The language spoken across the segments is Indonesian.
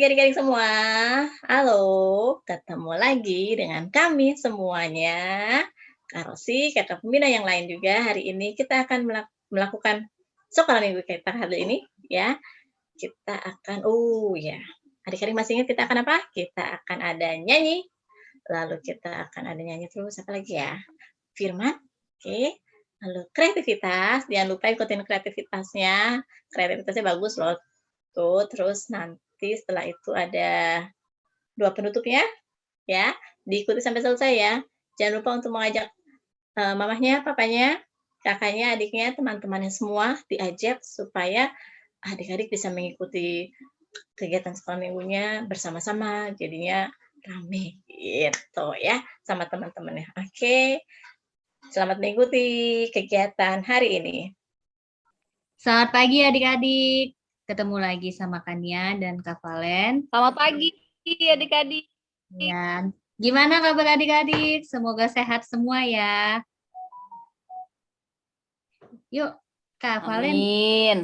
pagi adik-adik semua. Halo, ketemu lagi dengan kami semuanya. Kak Rosi, kakak pembina yang lain juga. Hari ini kita akan melakukan sekolah minggu kita hari ini ya. Kita akan ya. Adik-adik masih ingat kita akan apa? Kita akan ada nyanyi. Lalu kita akan ada nyanyi terus apa lagi ya? Firman. Oke. Lalu kreativitas, jangan lupa ikutin kreativitasnya. Kreativitasnya bagus loh. Tuh, terus nanti setelah itu ada 2 penutupnya, ya. Diikuti sampai selesai ya. Jangan lupa untuk mengajak, mamahnya, papanya, kakaknya, adiknya, teman-temannya semua diajak supaya adik-adik bisa mengikuti kegiatan sekolah minggunya bersama-sama, jadinya rame, gitu ya, sama teman-temannya. Oke, selamat mengikuti kegiatan hari ini. Selamat pagi adik-adik. Ketemu lagi sama Kania dan Kak Valen. Selamat pagi adik-adik. Ya, gimana kabar adik-adik? Semoga sehat semua ya. Yuk, Kak Valen. Amin.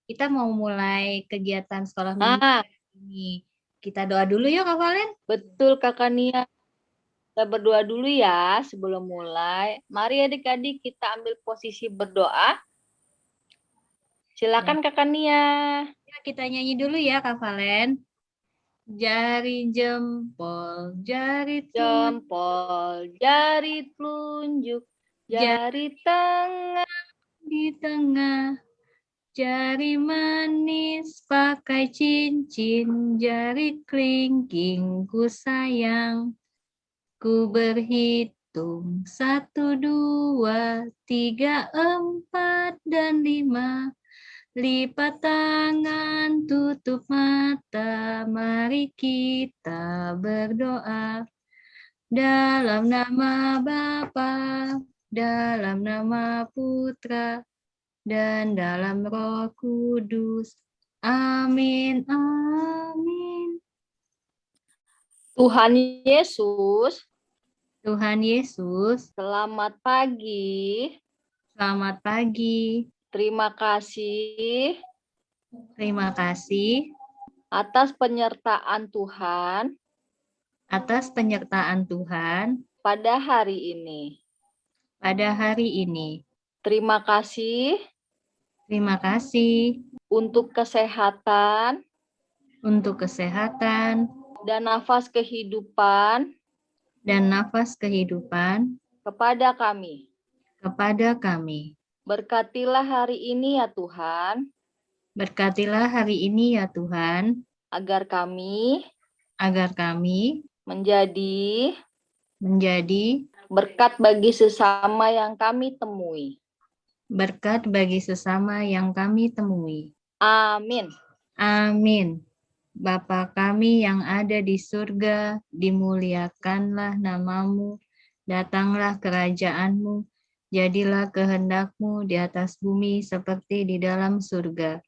Kita mau mulai kegiatan sekolah minggu ini. Kita doa dulu yuk Kak Valen. Betul Kakak Nia. Kita berdoa dulu ya sebelum mulai. Mari adik-adik kita ambil posisi berdoa. Silakan Kakak Nia. Kita nyanyi dulu ya Kak Valen. Jari jempol, jari jempol, jari telunjuk, jari tengah di tengah, jari manis pakai cincin, jari kelingking ku sayang. Ku berhitung 1, 2, 3, 4, dan 5. Lipat tangan, tutup mata, mari kita berdoa. Dalam nama Bapa, dalam nama Putra, dan dalam Roh Kudus. Amin, amin. Tuhan Yesus. Tuhan Yesus. Selamat pagi. Selamat pagi. Terima kasih. Terima kasih. Atas penyertaan Tuhan. Atas penyertaan Tuhan. Pada hari ini. Pada hari ini. Terima kasih. Terima kasih. Untuk kesehatan. Untuk kesehatan. Dan nafas kehidupan. Dan nafas kehidupan. Kepada kami. Kepada kami. Berkatilah hari ini ya Tuhan. Berkatilah hari ini ya Tuhan. Agar kami. Menjadi. Berkat bagi sesama yang kami temui. Berkat bagi sesama yang kami temui. Amin. Amin. Bapa kami yang ada di surga, dimuliakanlah namamu, datanglah kerajaanmu, jadilah kehendakmu di atas bumi seperti di dalam surga.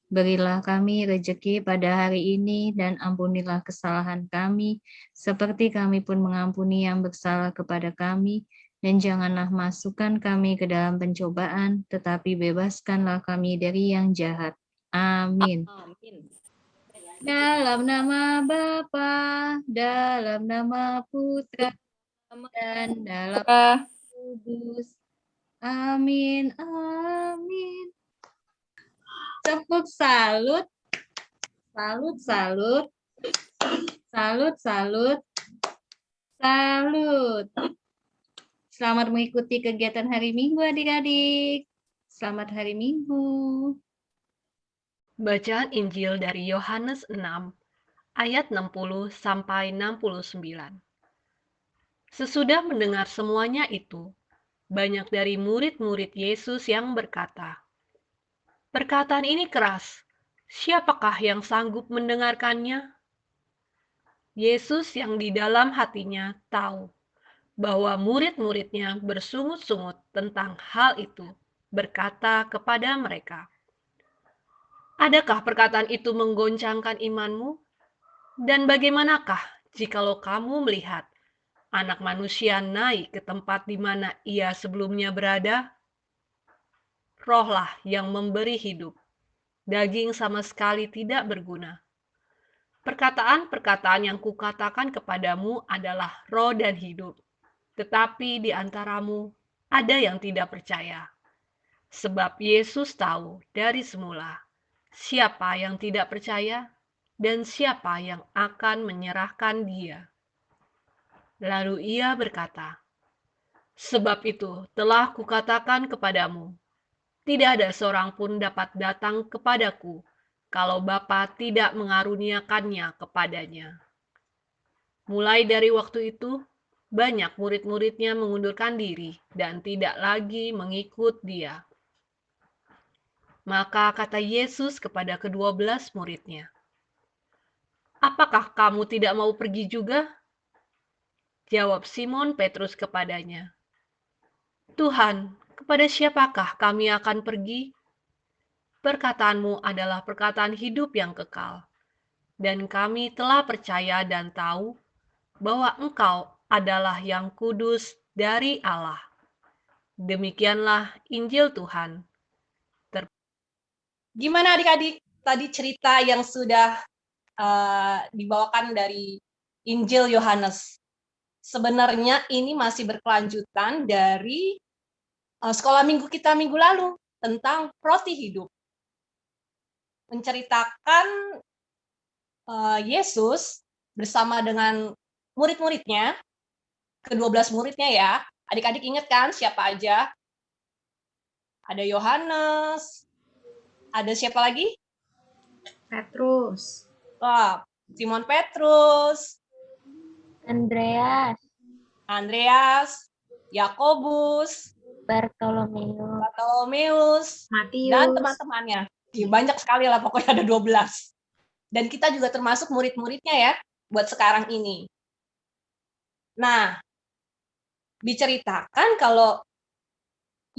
Berilah kami rejeki pada hari ini dan ampunilah kesalahan kami, seperti kami pun mengampuni yang bersalah kepada kami, dan janganlah masukkan kami ke dalam pencobaan, tetapi bebaskanlah kami dari yang jahat. Amin. Amin. Dalam nama Bapa, dalam nama Putra, dan dalam Kudus. Amin, amin. Tepuk salut. Salut, salut. Salut, salut. Salut. Selamat mengikuti kegiatan hari Minggu adik-adik. Selamat hari Minggu. Bacaan Injil dari Yohanes 6, ayat 60 sampai 69. Sesudah mendengar semuanya itu, banyak dari murid-murid Yesus yang berkata, "Perkataan ini keras, siapakah yang sanggup mendengarkannya?" Yesus yang di dalam hatinya tahu bahwa murid-muridnya bersungut-sungut tentang hal itu, berkata kepada mereka, "Adakah perkataan itu menggoncangkan imanmu? Dan bagaimanakah jikalau kamu melihat Anak Manusia naik ke tempat di mana ia sebelumnya berada? Rohlah yang memberi hidup, daging sama sekali tidak berguna. Perkataan-perkataan yang kukatakan kepadamu adalah roh dan hidup, tetapi di antaramu ada yang tidak percaya. Sebab Yesus tahu dari semula siapa yang tidak percaya dan siapa yang akan menyerahkan Dia. Lalu Ia berkata, "Sebab itu telah kukatakan kepadamu, tidak ada seorang pun dapat datang kepadaku kalau Bapa tidak mengaruniakannya kepadanya." Mulai dari waktu itu, banyak murid-muridnya mengundurkan diri dan tidak lagi mengikut Dia. Maka kata Yesus kepada ke-12 muridnya, "Apakah kamu tidak mau pergi juga?" Jawab Simon Petrus kepadanya, "Tuhan, kepada siapakah kami akan pergi? Perkataanmu adalah perkataan hidup yang kekal, dan kami telah percaya dan tahu bahwa Engkau adalah yang kudus dari Allah." Demikianlah Injil Tuhan. Gimana adik-adik tadi cerita yang sudah dibawakan dari Injil Yohanes? Sebenarnya ini masih berkelanjutan dari sekolah minggu kita minggu lalu tentang roti hidup. Menceritakan Yesus bersama dengan murid-muridnya, ke-12 muridnya ya. Adik-adik ingat kan siapa aja? Ada Yohanes, ada siapa lagi? Petrus, Wah, Simon Petrus, Andreas, Yakobus, Bartolomeus, dan teman-temannya. Banyak sekali lah, pokoknya ada 12. Dan kita juga termasuk murid-muridnya ya, buat sekarang ini. Nah, diceritakan kalau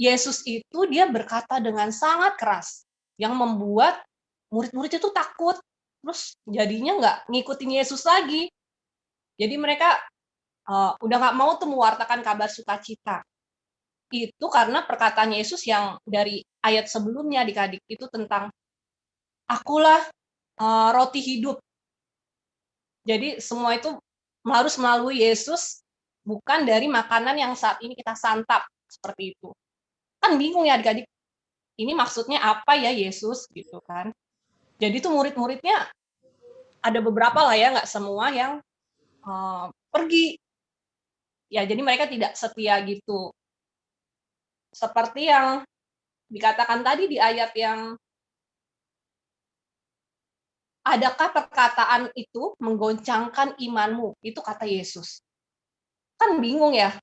Yesus itu dia berkata dengan sangat keras, yang membuat murid-murid itu takut, terus jadinya nggak ngikutin Yesus lagi. Jadi mereka udah nggak mau tuh mewartakan kabar sukacita. Itu karena perkataan Yesus yang dari ayat sebelumnya adik-adik itu tentang akulah roti hidup. Jadi semua itu harus melalui Yesus, bukan dari makanan yang saat ini kita santap seperti itu. Kan bingung ya adik-adik, ini maksudnya apa ya Yesus gitu kan. Jadi tuh murid-muridnya ada beberapa lah ya, nggak semua yang pergi. Ya, jadi mereka tidak setia gitu. Seperti yang dikatakan tadi di ayat yang, adakah perkataan itu menggoncangkan imanmu? Itu kata Yesus. Kan bingung ya.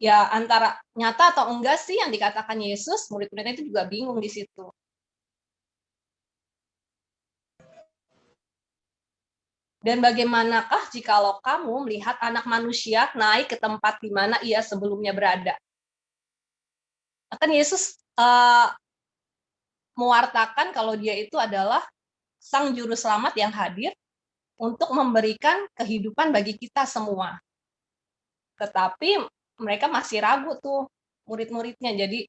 Ya antara nyata atau enggak sih yang dikatakan Yesus, murid-muridnya itu juga bingung di situ. Dan bagaimanakah jikalau kamu melihat anak manusia naik ke tempat di mana ia sebelumnya berada? Akan Yesus mewartakan kalau dia itu adalah Sang Juru Selamat yang hadir untuk memberikan kehidupan bagi kita semua. Tetapi mereka masih ragu tuh, murid-muridnya. Jadi,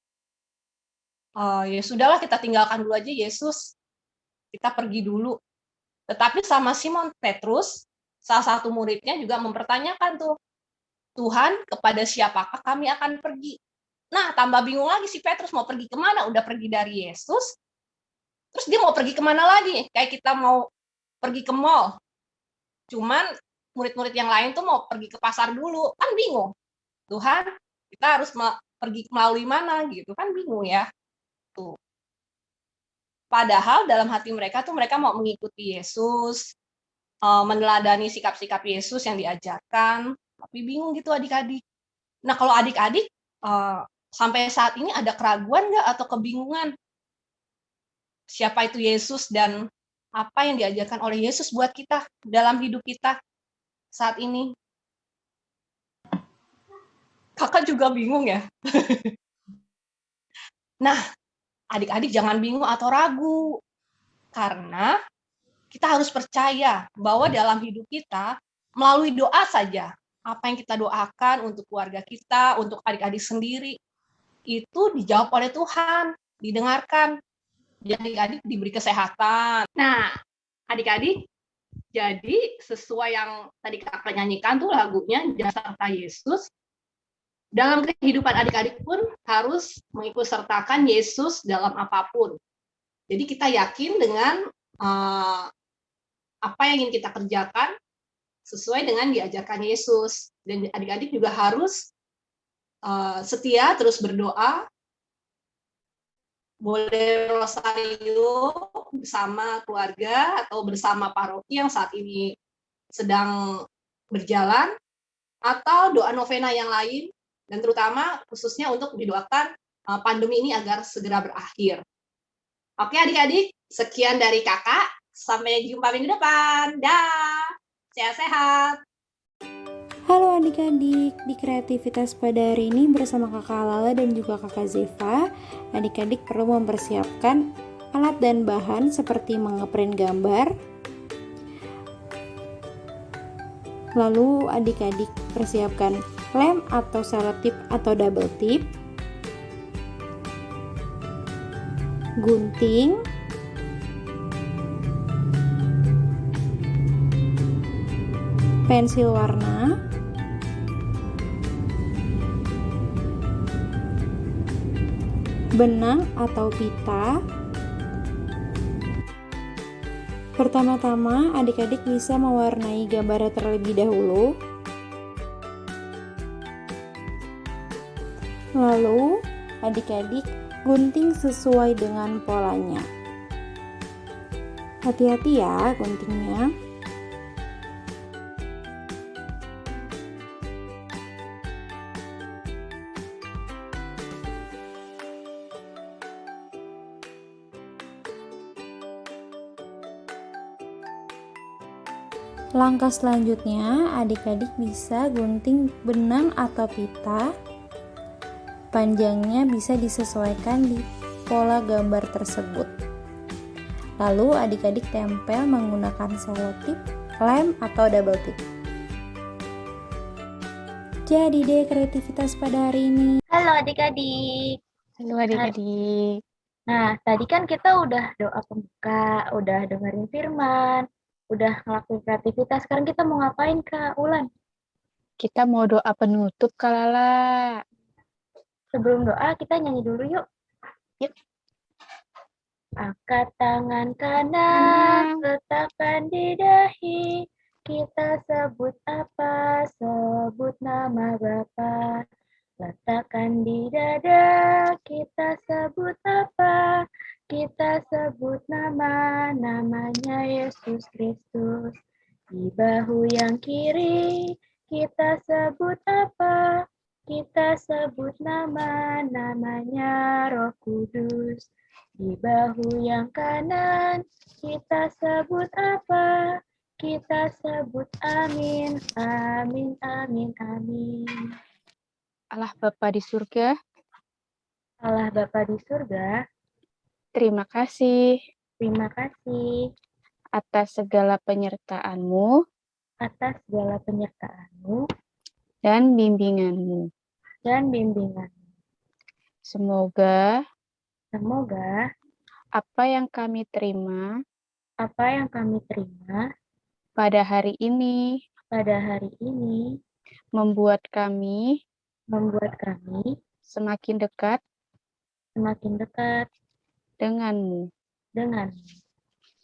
ya sudahlah kita tinggalkan dulu aja Yesus, kita pergi dulu. Tetapi sama Simon Petrus, salah satu muridnya juga mempertanyakan tuh, Tuhan, kepada siapakah kami akan pergi? Nah, tambah bingung lagi si Petrus mau pergi kemana? Udah pergi dari Yesus, terus dia mau pergi kemana lagi? Kayak kita mau pergi ke mall. Cuman murid-murid yang lain tuh mau pergi ke pasar dulu. Kan bingung. Tuhan, kita harus pergi melalui mana gitu. Kan bingung ya. Tuh. Padahal dalam hati mereka tuh mereka mau mengikuti Yesus, meneladani sikap-sikap Yesus yang diajarkan. Tapi bingung gitu adik-adik. Nah, kalau adik-adik sampai saat ini ada keraguan nggak atau kebingungan? Siapa itu Yesus dan apa yang diajarkan oleh Yesus buat kita dalam hidup kita saat ini? Kakak juga bingung ya? Nah, adik-adik jangan bingung atau ragu. Karena kita harus percaya bahwa dalam hidup kita, melalui doa saja, apa yang kita doakan untuk keluarga kita, untuk adik-adik sendiri, itu dijawab oleh Tuhan, didengarkan. Jadi adik-adik diberi kesehatan. Nah, adik-adik Jadi sesuai yang tadi kakak nyanyikan tuh lagunya Jasa Serta Yesus, dalam kehidupan adik-adik pun harus mengikut sertakan Yesus dalam apapun. Jadi kita yakin dengan apa yang ingin kita kerjakan sesuai dengan diajarkan Yesus. Dan adik-adik juga harus setia terus berdoa, boleh rosario bersama keluarga atau bersama paroki yang saat ini sedang berjalan, atau doa novena yang lain, dan terutama khususnya untuk didoakan pandemi ini agar segera berakhir. Oke adik-adik, sekian dari kakak. Sampai jumpa minggu depan. Dah, sehat-sehat. Halo adik-adik, di kreativitas pada hari ini bersama kakak Lala dan juga kakak Zeva, adik-adik perlu mempersiapkan alat dan bahan seperti mengeprint gambar. Lalu adik-adik persiapkan lem atau selotip atau double tip, gunting, pensil warna, benang atau pita. Pertama-tama, adik-adik bisa mewarnai gambarnya terlebih dahulu. Lalu, adik-adik gunting sesuai dengan polanya. Hati-hati ya guntingnya. Langkah selanjutnya, adik-adik bisa gunting benang atau pita. Panjangnya bisa disesuaikan di pola gambar tersebut. Lalu adik-adik tempel menggunakan selotip, lem, atau double tip. Jadi deh kreativitas pada hari ini. Halo adik-adik. Halo adik-adik. Nah, tadi kan kita udah doa pembuka, udah dengerin firman, udah ngelakuin kreativitas. Sekarang kita mau ngapain, Kak Ulan? Kita mau doa penutup, Kak Lala. Sebelum doa, kita nyanyi dulu yuk. Yuk. Angkat tangan kanan, letakkan di dahi. Kita sebut apa? Sebut nama Bapa. Letakkan di dada, kita sebut apa? Kita sebut namanya Yesus Kristus. Di bahu yang kiri, kita sebut apa? Kita sebut namanya Roh Kudus. Di bahu yang kanan, kita sebut apa? Kita sebut amin, amin, amin, amin. Allah Bapa di surga, Allah Bapa di surga, terima kasih terima kasih atas segala penyertaan-Mu atas segala penyertaan-Mu dan bimbingan-Mu. dan bimbingan. Semoga Semoga apa yang kami terima pada hari ini membuat kami semakin dekat dengan-Mu.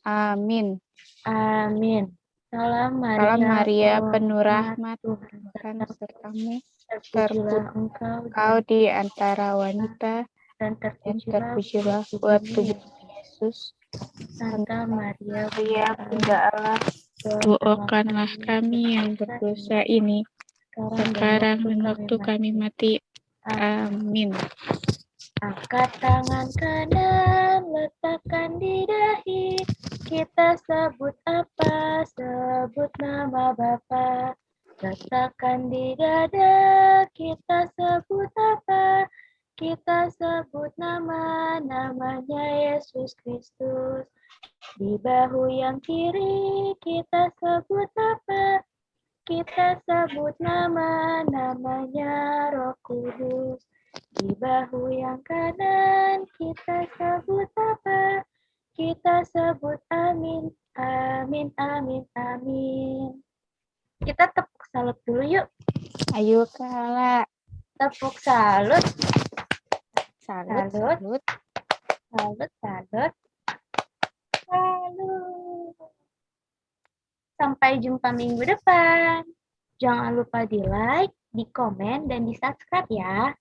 Amin. Amin. Salam Salam Maria, penuh rahmat rahmat, Tuhan sertamu. terpujilah engkau Kau di antara wanita, dan dan terpujilah terpujilah buat tubuh Yesus. Santa Maria, Maria, Bunda Allah, doakanlah kami yang berdosa ini, sekarang dan waktu kami mati. Amin. Angkat tangan kanan, letakkan di dahi. Kita sebut apa? Sebut nama Bapa. Letakkan di dada. Kita sebut apa? Kita sebut namanya Yesus Kristus. Di bahu yang kiri kita sebut apa? Kita sebut namanya Roh Kudus. Di bahu yang kanan kita sebut apa? Kita sebut amin, Amin, amin, amin. Kita tepuk salut dulu yuk. Ayo Kala. Tepuk salut, Salut, Salut. salut. salut, salut, salut. Sampai jumpa minggu depan. Jangan lupa di like, di komen, dan di subscribe ya.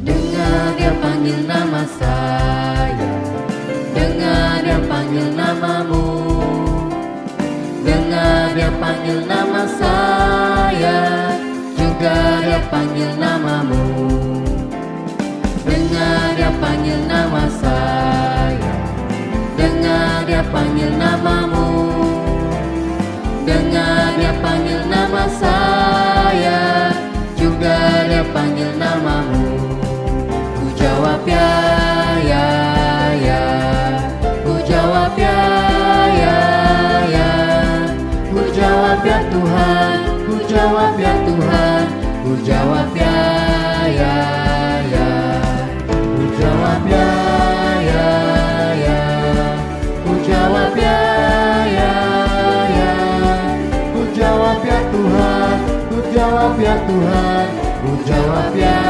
Dengar dia panggil nama saya, dengar dia panggil namamu, dengar dia panggil nama saya, juga dia panggil namamu. Dengar dia panggil nama saya, dengar dia panggil namamu, dengar dia panggil nama saya, juga dia panggil namamu. Ku jawab ya, ya, ya. Ku jawab ya, ya, ya. Ku jawab ya Tuhan, ku jawab ya Tuhan, ku jawab ya, ya, ya. Ku jawab ya, ya, ya. Ku jawab ya, ya, ya. Ku jawab ya Tuhan, ku jawab ya Tuhan, ku jawab ya.